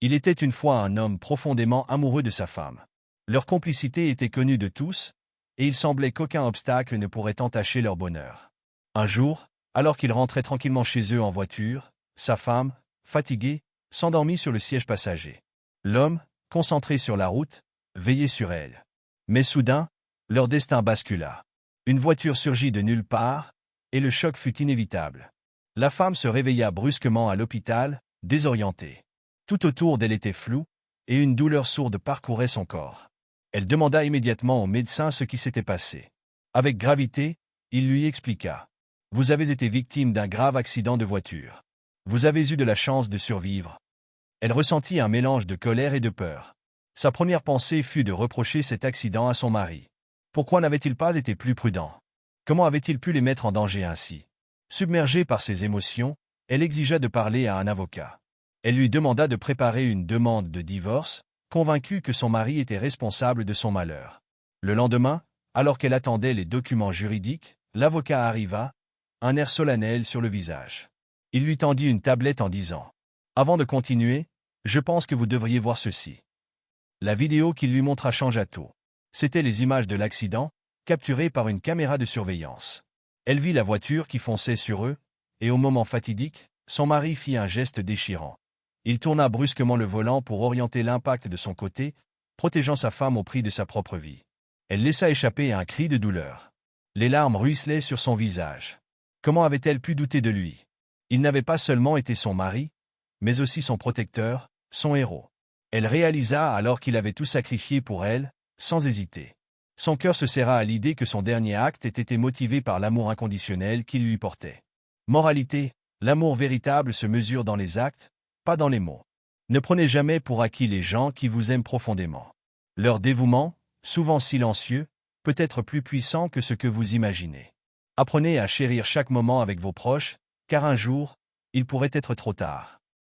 Il était une fois un homme profondément amoureux de sa femme. Leur complicité était connue de tous, et il semblait qu'aucun obstacle ne pourrait entacher leur bonheur. Un jour, alors qu'ils rentraient tranquillement chez eux en voiture, sa femme, fatiguée, s'endormit sur le siège passager. L'homme, concentré sur la route, veillait sur elle. Mais soudain, leur destin bascula. Une voiture surgit de nulle part, et le choc fut inévitable. La femme se réveilla brusquement à l'hôpital, désorientée. Tout autour d'elle était flou, et une douleur sourde parcourait son corps. Elle demanda immédiatement au médecin ce qui s'était passé. Avec gravité, il lui expliqua. « Vous avez été victime d'un grave accident de voiture. Vous avez eu de la chance de survivre. » Elle ressentit un mélange de colère et de peur. Sa première pensée fut de reprocher cet accident à son mari. Pourquoi n'avait-il pas été plus prudent? Comment avait-il pu les mettre en danger ainsi? Submergée par ses émotions, elle exigea de parler à un avocat. Elle lui demanda de préparer une demande de divorce, convaincue que son mari était responsable de son malheur. Le lendemain, alors qu'elle attendait les documents juridiques, l'avocat arriva, un air solennel sur le visage. Il lui tendit une tablette en disant « Avant de continuer, je pense que vous devriez voir ceci. » La vidéo qu'il lui montra changea tout. C'étaient les images de l'accident, capturées par une caméra de surveillance. Elle vit la voiture qui fonçait sur eux, et au moment fatidique, son mari fit un geste déchirant. Il tourna brusquement le volant pour orienter l'impact de son côté, protégeant sa femme au prix de sa propre vie. Elle laissa échapper un cri de douleur. Les larmes ruisselaient sur son visage. Comment avait-elle pu douter de lui? Il n'avait pas seulement été son mari, mais aussi son protecteur, son héros. Elle réalisa alors qu'il avait tout sacrifié pour elle, sans hésiter. Son cœur se serra à l'idée que son dernier acte ait été motivé par l'amour inconditionnel qu'il lui portait. Moralité, l'amour véritable se mesure dans les actes, pas dans les mots. Ne prenez jamais pour acquis les gens qui vous aiment profondément. Leur dévouement, souvent silencieux, peut être plus puissant que ce que vous imaginez. Apprenez à chérir chaque moment avec vos proches, car un jour, il pourrait être trop tard.